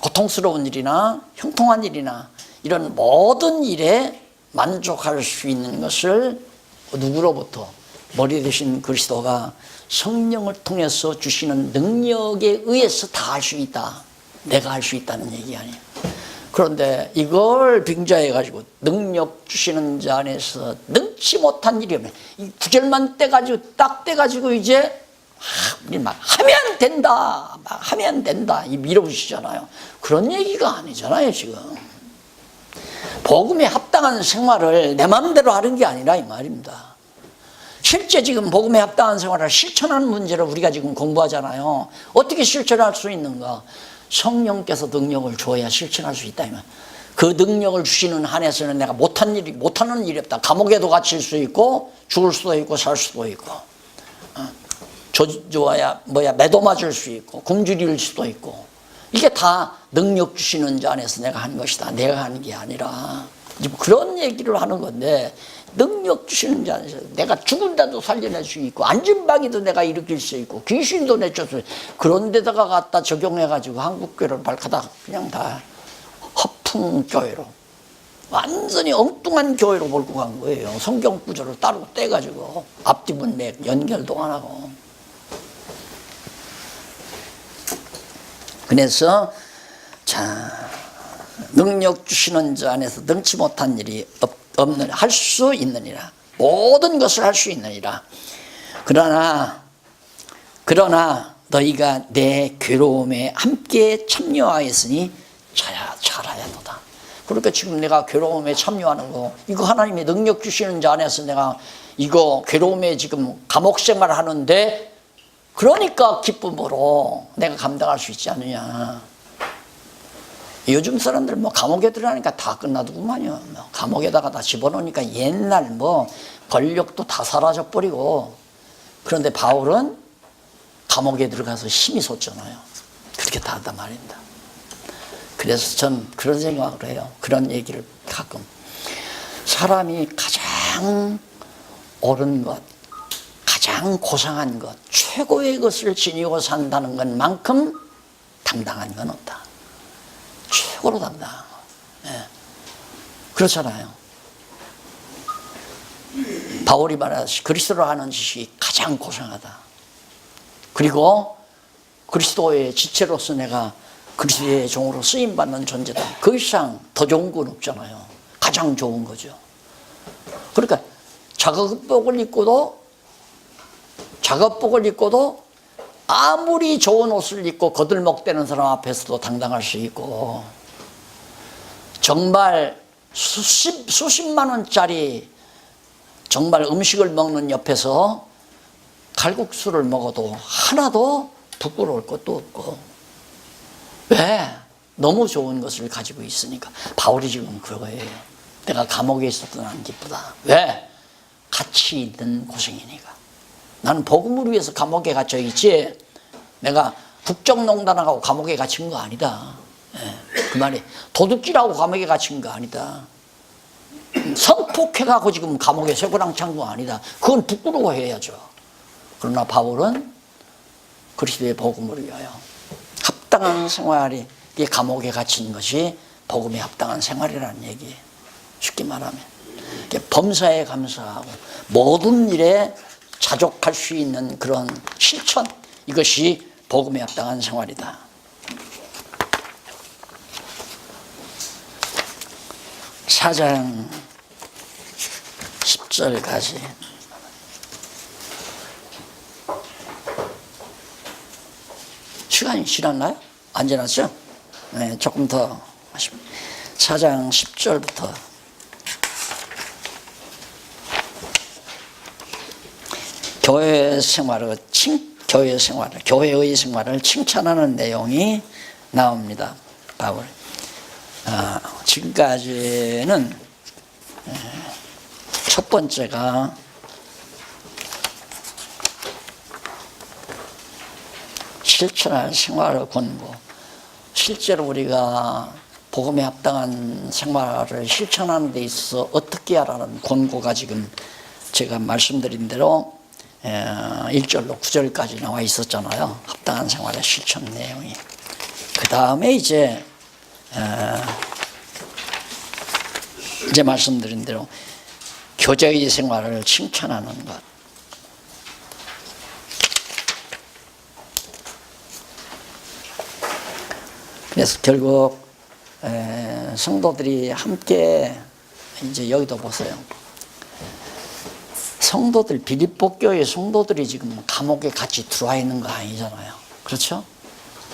Speaker 1: 고통스러운 일이나 형통한 일이나 이런 모든 일에 만족할 수 있는 것을 누구로부터? 머리 되신 그리스도가 성령을 통해서 주시는 능력에 의해서 다 할 수 있다. 내가 할 수 있다는 얘기 아니에요. 그런데 이걸 빙자해가지고 능력 주시는 자 안에서 능치 못한 일이 없네. 이 구절만 딱 떼가지고 이제 막 하면 된다. 막 하면 된다. 이 밀어붙이잖아요. 그런 얘기가 아니잖아요, 지금. 복음에 합당한 생활을 내 마음대로 하는 게 아니라 이 말입니다. 실제 지금 복음에 합당한 생활을 실천하는 문제를 우리가 지금 공부하잖아요. 어떻게 실천할 수 있는가? 성령께서 능력을 줘야 실천할 수 있다. 그 능력을 주시는 한에서는 내가 못하는 일이 없다. 감옥에도 갇힐 수 있고 죽을 수도 있고 살 수도 있고, 매도 맞을 수 있고 굶주릴 수도 있고, 이게 다 능력 주시는 자 안에서 내가 하는 것이다. 내가 하는 게 아니라 그런 얘기를 하는 건데, 능력 주시는 자 안에서 내가 죽은 자도 살려낼 수 있고 안진방이도 내가 일으킬 수 있고 귀신도 내쫓을 수 있고, 그런 데다가 갖다 적용해가지고 한국교를 발가닥 그냥 다 퉁 교회로, 완전히 엉뚱한 교회로 몰고 간 거예요. 성경 구절을 따로 떼가지고 앞뒤문맥 연결도 안 하고. 그래서 자, 능력 주시는 자 안에서 능치 못한 일이 없느니라. 할 수 있느니라. 모든 것을 할 수 있느니라. 그러나 너희가 내 괴로움에 함께 참여하였으니 잘하였도다. 그러니까 지금 내가 괴로움에 참여하는 거, 이거 하나님이 능력 주시는 자 안에서 내가 이거 괴로움에 지금 감옥 생활을 하는데, 그러니까 기쁨으로 내가 감당할 수 있지 않느냐. 요즘 사람들 뭐 감옥에 들어가니까 다 끝나더구만요. 감옥에다가 다 집어넣으니까 옛날 뭐 권력도 다 사라져 버리고. 그런데 바울은 감옥에 들어가서 힘이 솟잖아요. 그렇게 다 한단 말입니다. 그래서 전 그런 생각을 해요. 그런 얘기를 가끔. 사람이 가장 옳은 것, 가장 고상한 것, 최고의 것을 지니고 산다는 것만큼 당당한 건 없다. 최고로 당당한 것. 네. 그렇잖아요. 바울이 말하듯이 그리스도로 하는 짓이 가장 고상하다. 그리고 그리스도의 지체로서 내가 그리스도의 종으로 쓰임받는 존재다. 그 이상 더 좋은 건 없잖아요. 가장 좋은 거죠. 그러니까 작업복을 입고도 아무리 좋은 옷을 입고 거들먹대는 사람 앞에서도 당당할 수 있고, 정말 수십만 원짜리 정말 음식을 먹는 옆에서 칼국수를 먹어도 하나도 부끄러울 것도 없고. 왜? 너무 좋은 것을 가지고 있으니까. 바울이 지금 그거예요. 내가 감옥에 있어도 난 기쁘다. 왜? 가치 있는 고생이니까. 나는 복음을 위해서 감옥에 갇혀 있지, 내가 국정농단하고 감옥에 갇힌 거 아니다. 그 말이 도둑질하고 감옥에 갇힌 거 아니다. 성폭행하고 지금 감옥에 쇠고랑 찬 거 아니다. 그건 부끄러워해야죠. 그러나 바울은 그리스도의 복음을 위하여 합당한 생활이, 이게 감옥에 갇힌 것이 복음에 합당한 생활이라는 얘기예요. 쉽게 말하면 범사에 감사하고 모든 일에 자족할 수 있는 그런 실천, 이것이 복음에 합당한 생활이다. 사장 10절까지. 시간이 지났나요? 안 지났죠? 네, 조금 더 하십니다. 4장 10절부터. 교회의 생활을 칭찬하는 내용이 나옵니다. 바울. 지금까지는 첫 번째가 실천할 생활의 권고. 실제로 우리가 복음에 합당한 생활을 실천하는 데 있어서 어떻게 하라는 권고가 지금 제가 말씀드린 대로 1절로 9절까지 나와 있었잖아요. 합당한 생활의 실천 내용이. 그 다음에 이제 말씀드린 대로 교제의 생활을 칭찬하는 것. 그래서 결국 성도들이 함께, 이제 여기도 보세요. 성도들, 빌립보 교회 성도들이 지금 감옥에 같이 들어와 있는 거 아니잖아요. 그렇죠?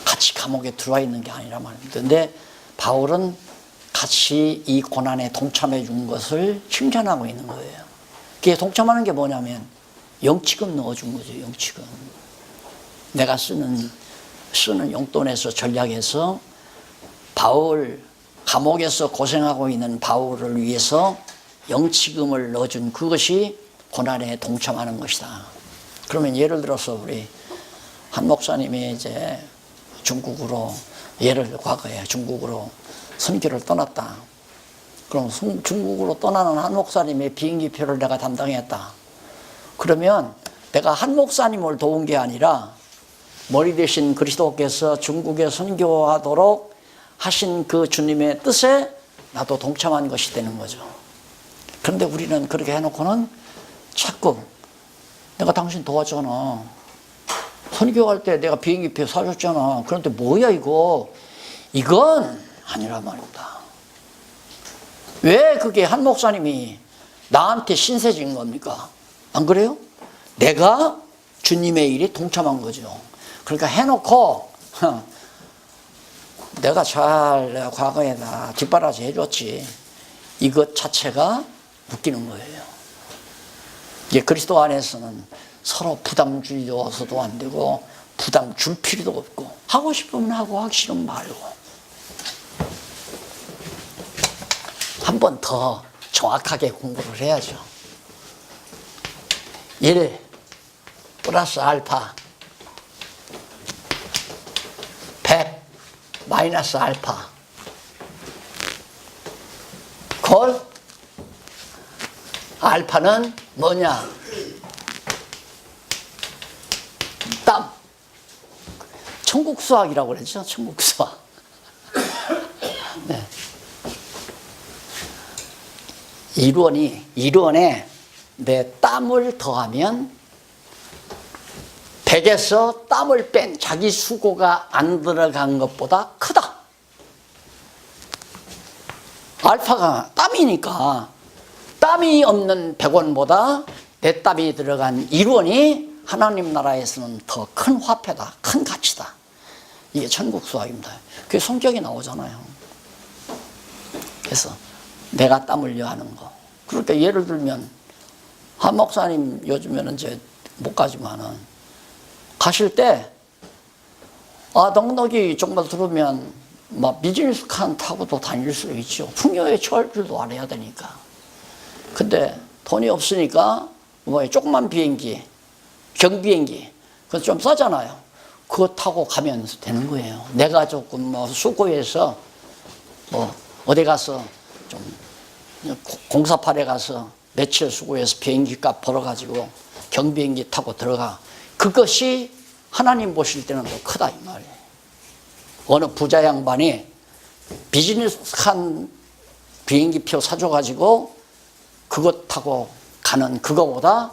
Speaker 1: 같이 감옥에 들어와 있는 게 아니란 말입니다. 근데 바울은 같이 이 고난에 동참해 준 것을 칭찬하고 있는 거예요. 그게 동참하는 게 뭐냐면 영치금 넣어준 거죠. 영치금. 내가 쓰는 용돈에서 전략에서 바울, 감옥에서 고생하고 있는 바울을 위해서 영치금을 넣어준 그것이 고난에 동참하는 것이다. 그러면 예를 들어서 우리 한 목사님이 이제 과거에 중국으로 선교를 떠났다. 그럼 중국으로 떠나는 한 목사님의 비행기표를 내가 담당했다. 그러면 내가 한 목사님을 도운 게 아니라 머리 대신 그리스도께서 중국에 선교하도록 하신 그 주님의 뜻에 나도 동참한 것이 되는 거죠. 그런데 우리는 그렇게 해놓고는 자꾸 내가 당신 도와줬잖아. 선교할 때 내가 비행기표 사줬잖아. 그런데 뭐야 이거. 이건 아니란 말입니다. 왜 그게 한 목사님이 나한테 신세진 겁니까? 안 그래요? 내가 주님의 일에 동참한 거죠. 그러니까 해놓고 내가 잘 과거에 나 뒷바라지 해줬지. 이것 자체가 웃기는 거예요. 이게 그리스도 안에서는 서로 부담 주어서도 안 되고 부담 줄 필요도 없고 하고 싶으면 하고 하기 싫으면 말고 한 번 더 정확하게 공부를 해야죠. 1 플러스 알파 100 마이너스 알파 콜 알파는 뭐냐? 땀. 천국 수학이라고 그러죠. 천국 수학. 네. 이론에 내 땀을 더하면 100에서 땀을 뺀 자기 수고가 안 들어간 것보다 크다. 알파가 땀이니까 땀이 없는 100원보다 내 땀이 들어간 1원이 하나님 나라에서는 더 큰 화폐다. 큰 가치다. 이게 천국 수학입니다. 그게 성격이 나오잖아요. 그래서 내가 땀 흘려 하는 거. 그러니까 예를 들면 한 목사님 요즘에는 이제 못 가지만은 가실 때 넉넉이 정말 들으면 막 비즈니스 칸 타고도 다닐 수 있죠. 풍요에 처할 줄도 알아야 되니까. 근데 돈이 없으니까 조그만 비행기, 경비행기, 그거 좀 싸잖아요. 그거 타고 가면 되는 거예요. 내가 조금 수고해서 어디 가서 좀 공사팔에 가서 며칠 수고해서 비행기 값 벌어가지고 경비행기 타고 들어가. 그것이 하나님 보실 때는 더 크다 이 말이에요. 어느 부자 양반이 비즈니스 칸 비행기표 사줘가지고 그것 타고 가는 그거보다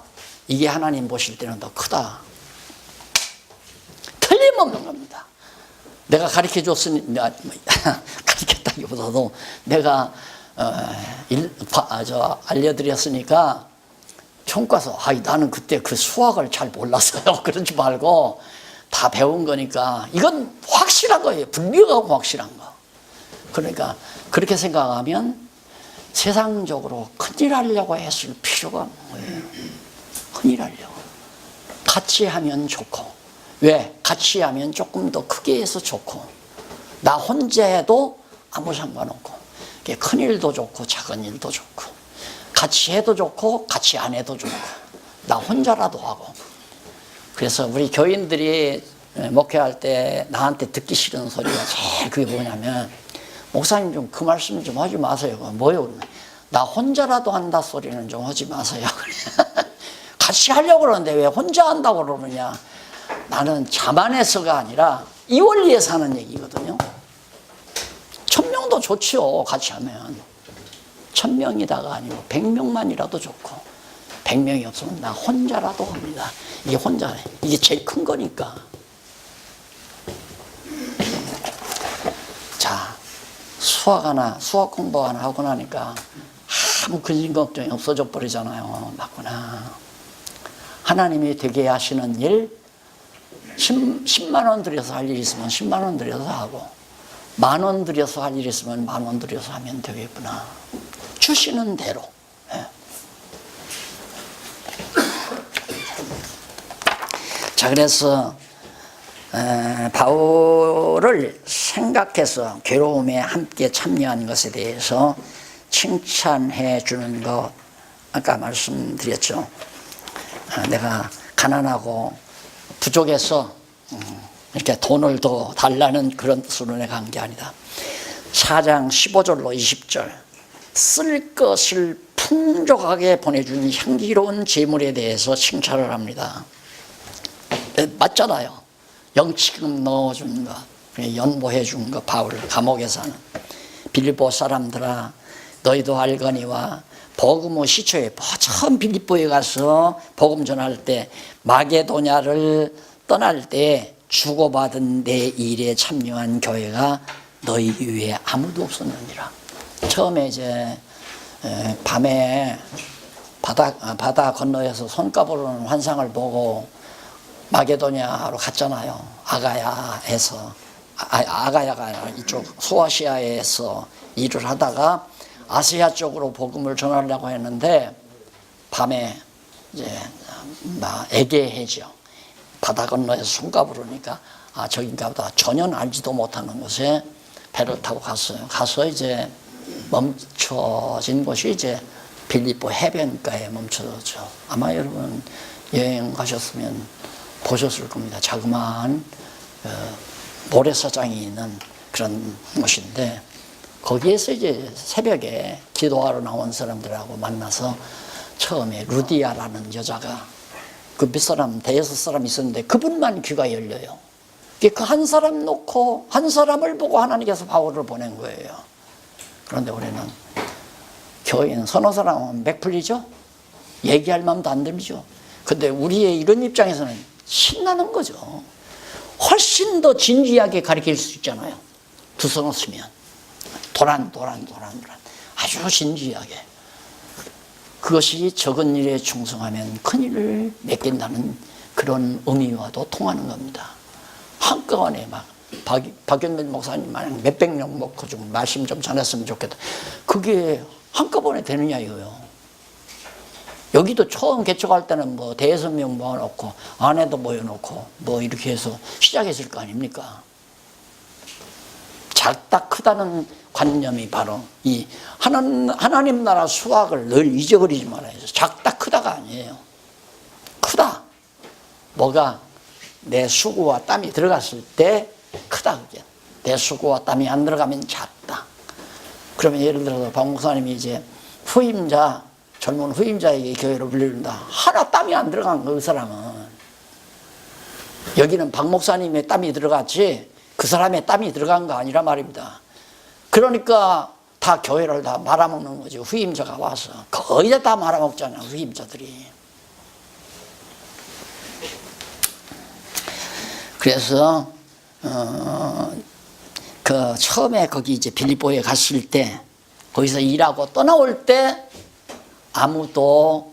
Speaker 1: 이게 하나님 보실 때는 더 크다. 틀림없는 겁니다. 내가 가르쳐줬으니, 가르쳤다기보다도 내가 알려드렸으니까 총가서 나는 그때 그 수학을 잘 몰랐어요. 그러지 말고 다 배운 거니까 이건 확실한 거예요. 분명하고 확실한 거. 그러니까 그렇게 생각하면 세상적으로 큰일 하려고 했을 필요가 없는 거예요. 큰일 하려고. 같이 하면 좋고. 왜? 같이 하면 조금 더 크게 해서 좋고. 나 혼자 해도 아무 상관없고. 큰 일도 좋고 작은 일도 좋고. 같이 해도 좋고 같이 안 해도 좋고. 나 혼자라도 하고. 그래서 우리 교인들이 목회할 때 나한테 듣기 싫은 소리가 제일 그게 뭐냐면 목사님 좀 그 말씀 좀 하지 마세요. 뭐요? 나 혼자라도 한다 소리는 좀 하지 마세요. 같이 하려고 그러는데 왜 혼자 한다고 그러느냐. 나는 자만해서가 아니라 이 원리에 사는 얘기거든요. 1000명도 좋지요. 같이 하면 1000명이다가 아니고 100명만이라도 좋고 100명이 없으면 나 혼자라도 합니다. 이게 혼자, 이게 제일 큰 거니까. 자, 수학 공부 하나 하고 나니까 아무 근심 걱정이 없어져 버리잖아요. 맞구나. 하나님이 되게 하시는 일 10만 원 들여서 할 일 있으면 10만 원 들여서 하고 10,000원 들여서 할 일 있으면 10,000원 들여서 하면 되겠구나. 주시는 대로. 예. 자, 그래서 바울을 생각해서 괴로움에 함께 참여한 것에 대해서 칭찬해 주는 것 아까 말씀드렸죠. 내가 가난하고 부족해서 이렇게 돈을 더 달라는 그런 뜻으로 내가 한 게 아니다. 4장 15절로 20절 쓸 것을 풍족하게 보내준 향기로운 재물에 대해서 칭찬을 합니다. 맞잖아요. 영치금 넣어주는 것. 연보해 준 거, 바울 감옥에서는. 빌립보 사람들아 너희도 알거니와 복음의 시초에 처음 빌립보에 가서 복음 전할 때 마게도냐를 떠날 때 주고받은 내 일에 참여한 교회가 너희 위에 아무도 없었느니라. 처음에 이제 밤에 바다 건너에서 손가보는 환상을 보고 마게도냐로 갔잖아요. 아가야에서 아가야가 이쪽 소아시아에서 일을 하다가 아시아 쪽으로 복음을 전하려고 했는데 밤에 이제 애계해죠. 바다 건너에서 손가 부르니까 저긴가 보다. 전혀 알지도 못하는 곳에 배를 타고 갔어요. 가서 이제 멈춰진 곳이 이제 빌립보 해변가에 멈춰졌죠. 아마 여러분 여행 가셨으면 보셨을 겁니다. 자그마한 모래사장이 있는 그런 곳인데 거기에서 이제 새벽에 기도하러 나온 사람들하고 만나서 처음에 루디아라는 여자가 그 밑사람 대여섯 사람 있었는데 그분만 귀가 열려요. 그 한 사람 놓고 한 사람을 보고 하나님께서 바울을 보낸 거예요. 그런데 우리는 교인 서너 사람은 맥풀리죠. 얘기할 마음도 안 들죠. 근데 우리의 이런 입장에서는 신나는 거죠. 훨씬 더 진지하게 가르칠 수 있잖아요. 두 손 없으면 도란 아주 진지하게. 그것이 적은 일에 충성하면 큰 일을 맺긴다는 그런 의미와도 통하는 겁니다. 한꺼번에 막 박연민 목사님 마냥 몇백 명 먹고 좀 말씀 좀 전했으면 좋겠다. 그게 한꺼번에 되느냐 이거요. 여기도 처음 개척할 때는 뭐 대여섯 명 모아놓고 아내도 모여놓고 뭐 이렇게 해서 시작했을 거 아닙니까? 작다 크다는 관념이 바로 이 하나님 나라 수학을 늘 잊어버리지 말아야죠. 작다 크다가 아니에요. 크다. 뭐가 내 수고와 땀이 들어갔을 때 크다 그게. 내 수고와 땀이 안 들어가면 작다. 그러면 예를 들어서 박 목사님이 이제 후임자 젊은 후임자에게 교회로 불린다. 하나 땀이 안 들어간 거, 그 사람은. 여기는 박 목사님의 땀이 들어갔지 그 사람의 땀이 들어간 거 아니라 말입니다. 그러니까 다 교회를 다 말아먹는 거죠. 후임자가 와서. 거의 다 말아먹잖아요. 후임자들이. 그래서 그 처음에 거기 이제 빌립보에 갔을 때 거기서 일하고 떠나올 때 아무도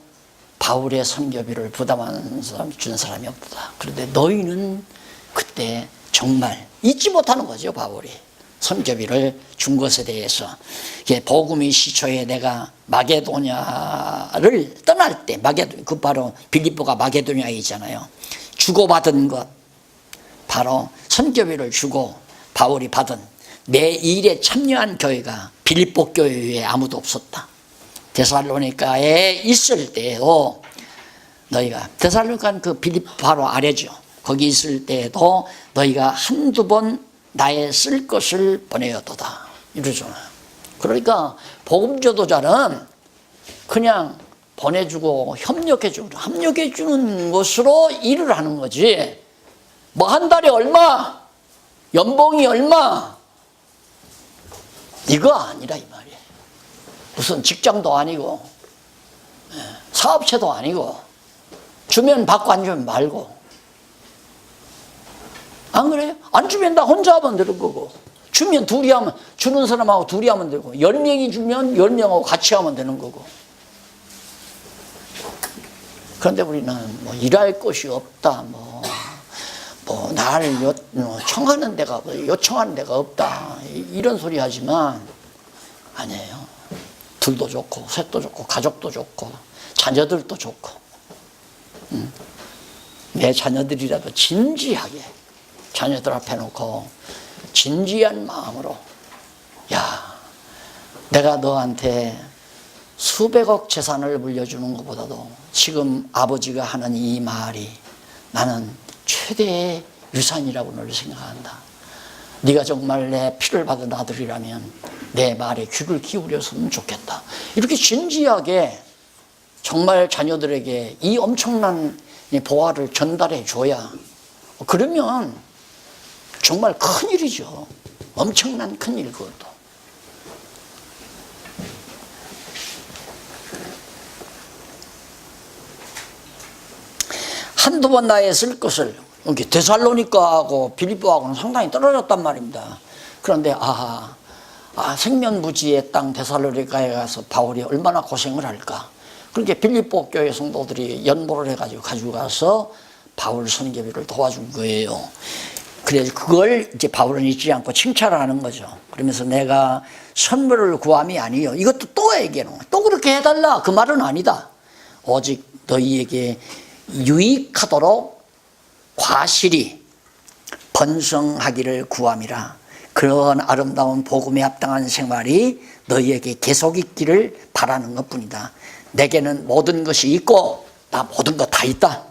Speaker 1: 바울의 선교비를 부담하는 사람 준 사람이 없다. 그런데 너희는 그때 정말 잊지 못하는 거죠. 바울이 선교비를 준 것에 대해서. 복음의 시초에 내가 마게도냐를 떠날 때 그 바로 빌립보가 마게도냐이잖아요. 주고받은 것 바로 선교비를 주고 바울이 받은 내 일에 참여한 교회가 빌립보 교회 외에 아무도 없었다. 데살로니가에 있을 때에도 너희가 데살로니가는 그 빌립보 바로 아래죠. 거기 있을 때에도 너희가 한두 번 나의 쓸 것을 보내었도다 이러죠. 그러니까 복음 전도자는 그냥 보내주고 협력해주는 것으로 일을 하는 거지. 뭐 한 달에 얼마, 연봉이 얼마 이거 아니라 이 말이에요. 무슨 직장도 아니고 사업체도 아니고 주면 받고 안 주면 말고. 안 그래요? 안 주면 나 혼자 하면 되는 거고 주면 둘이 하면 주는 사람하고 둘이 하면 되고 10명이 주면 10명하고 같이 하면 되는 거고. 그런데 우리는 뭐 일할 곳이 없다 나를 요청하는 데가 없다 이런 소리 하지만 아니에요. 둘도 좋고 셋도 좋고 가족도 좋고 자녀들도 좋고 내 자녀들이라도 진지하게 자녀들 앞에 놓고 진지한 마음으로 야 내가 너한테 수백억 재산을 물려주는 것보다도 지금 아버지가 하는 이 말이 나는 최대의 유산이라고 늘 생각한다. 네가 정말 내 피를 받은 아들이라면 내 말에 귀를 기울였으면 좋겠다. 이렇게 진지하게 정말 자녀들에게 이 엄청난 보화를 전달해 줘야 그러면 정말 큰일이죠. 엄청난 큰일 그것도. 한두 번 나에 쓸 것을 데살로니가하고 빌립보하고는 상당히 떨어졌단 말입니다. 그런데 생면부지의 땅 데살로니가에 가서 바울이 얼마나 고생을 할까. 그렇게 빌립보 교회 성도들이 연보를 해가지고 가지고 가서 바울 선교비를 도와준 거예요. 그래서 그걸 이제 바울은 잊지 않고 칭찬을 하는 거죠. 그러면서 내가 선물을 구함이 아니요. 이것도 또 얘기하는 거야. 또 그렇게 해달라. 그 말은 아니다. 오직 너희에게 유익하도록 과실이 번성하기를 구함이라. 그런 아름다운 복음에 합당한 생활이 너희에게 계속 있기를 바라는 것뿐이다. 내게는 모든 것이 있고 나 모든 것 다 있다.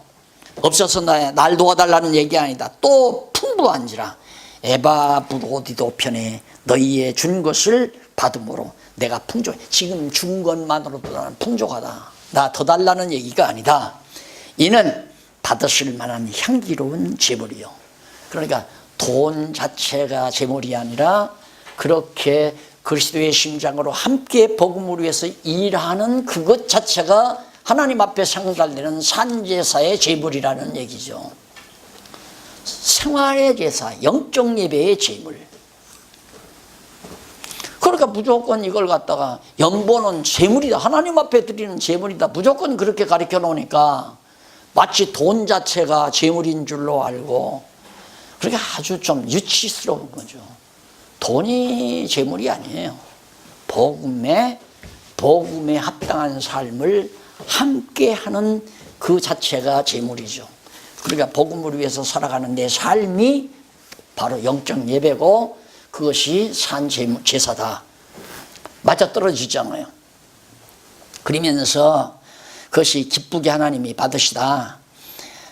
Speaker 1: 없어서 날 도와달라는 얘기 아니다. 또 풍부한지라 에바브로디도 편에 너희의 준 것을 받음으로 내가 풍족해. 지금 준 것만으로도 나는 풍족하다. 나 더 달라는 얘기가 아니다. 이는 받으실 만한 향기로운 제물이요. 그러니까 돈 자체가 제물이 아니라 그렇게 그리스도의 심장으로 함께 복음을 위해서 일하는 그것 자체가 하나님 앞에 상달되는 산제사의 제물이라는 얘기죠. 생활의 제사, 영적 예배의 제물. 그러니까 무조건 이걸 갖다가 연보는 제물이다. 하나님 앞에 드리는 제물이다. 무조건 그렇게 가르쳐 놓으니까 마치 돈 자체가 제물인 줄로 알고 그렇게 아주 좀 유치스러운 거죠. 돈이 제물이 아니에요. 복음에 합당한 삶을 함께 하는 그 자체가 제물이죠. 그러니까 복음을 위해서 살아가는 내 삶이 바로 영적 예배고 그것이 산 제사다. 맞아떨어지잖아요. 그러면서 그것이 기쁘게 하나님이 받으시다.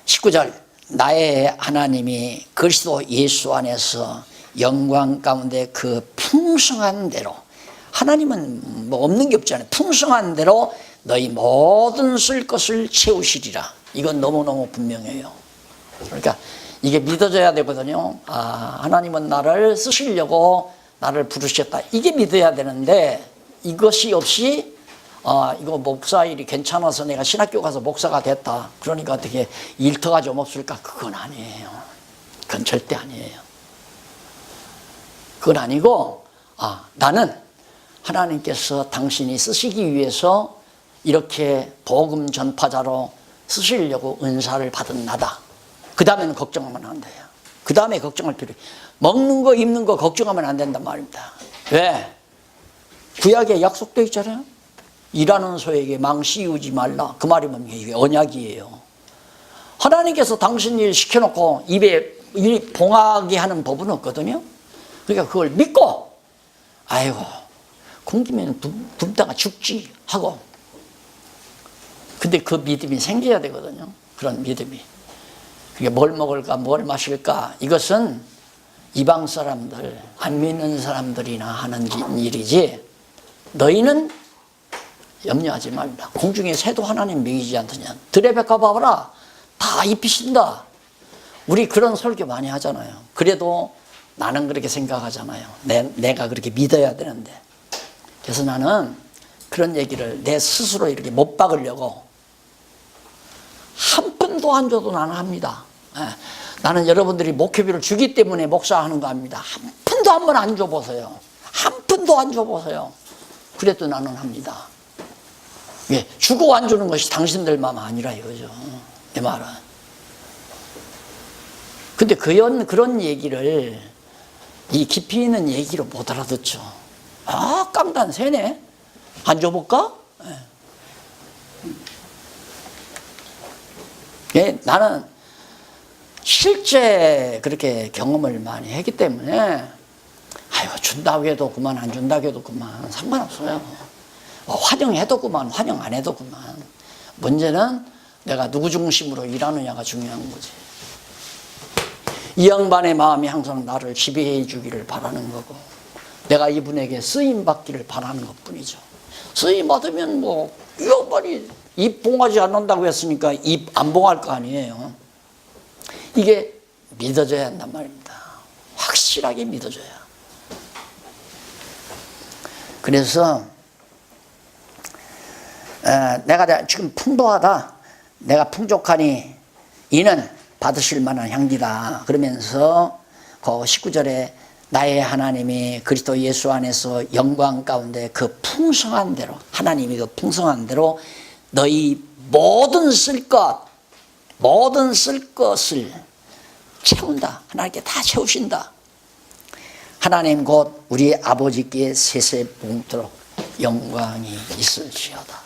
Speaker 1: 19절 나의 하나님이 그리스도 예수 안에서 영광 가운데 그 풍성한 대로, 하나님은 뭐 없는 게 없잖아요. 풍성한 대로 너희 모든 쓸 것을 채우시리라. 이건 너무너무 분명해요. 그러니까 이게 믿어져야 되거든요. 하나님은 나를 쓰시려고 나를 부르셨다. 이게 믿어야 되는데 이것이 없이 이거 목사 일이 괜찮아서 내가 신학교 가서 목사가 됐다. 그러니까 어떻게 일터가 좀 없을까? 그건 아니에요. 그건 절대 아니에요. 그건 아니고 나는 하나님께서 당신이 쓰시기 위해서 이렇게 복음 전파자로 쓰시려고 은사를 받은 나다. 그 다음에는 걱정하면 안 돼요. 그 다음에 걱정할 필요. 먹는 거 입는 거 걱정하면 안 된단 말입니다. 왜? 구약에 약속되어 있잖아요. 일하는 소에게 망 씌우지 말라. 그 말이면 이게 언약이에요. 하나님께서 당신 일 시켜놓고 입에 봉하게 하는 법은 없거든요. 그러니까 그걸 믿고 아이고 굶기면 굶다가 죽지 하고, 근데 그 믿음이 생겨야 되거든요. 그런 믿음이. 그게 뭘 먹을까 뭘 마실까, 이것은 이방 사람들 안 믿는 사람들이나 하는 일이지 너희는 염려하지 말라. 공중의 새도 하나님 먹이지 않느냐. 들의 백 가봐라. 다 입히신다. 우리 그런 설교 많이 하잖아요. 그래도 나는 그렇게 생각하잖아요. 내가 그렇게 믿어야 되는데. 그래서 나는 그런 얘기를 내 스스로 이렇게 못 박으려고 한 푼도 안 줘도 나는 합니다. 나는 여러분들이 목회비를 주기 때문에 목사하는 거 합니다. 한 푼도 한 번 안 줘보세요. 한 푼도 안 줘보세요. 그래도 나는 합니다. 예, 주고 안 주는 것이 당신들 마음 아니라 이거죠. 내 말은. 근데 그런 얘기를 이 깊이 있는 얘기로 못 알아듣죠. 깡단 새네. 안 줘볼까? 예, 나는 실제 그렇게 경험을 많이 했기 때문에 준다고 해도 그만 안 준다고 해도 그만 상관없어요. 환영해도 그만 환영 안 해도 그만. 문제는 내가 누구 중심으로 일하느냐가 중요한 거지. 이 양반의 마음이 항상 나를 지배해 주기를 바라는 거고 내가 이분에게 쓰임 받기를 바라는 것뿐이죠. 쓰임 받으면 뭐 이 양반이 입 봉하지 않는다고 했으니까 입 안 봉할 거 아니에요. 이게 믿어져야 한단 말입니다. 확실하게 믿어줘요. 그래서 내가 지금 풍부하다, 내가 풍족하니 이는 받으실 만한 향기다 그러면서 그 19절에 나의 하나님이 그리스도 예수 안에서 영광 가운데 그 풍성한 대로, 하나님이 그 풍성한 대로 너희 모든 쓸 것을 채운다. 하나님께 다 채우신다. 하나님 곧 우리 아버지께 세세봉토록 영광이 있을지어다.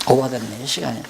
Speaker 1: 오버됐네요, 시간이.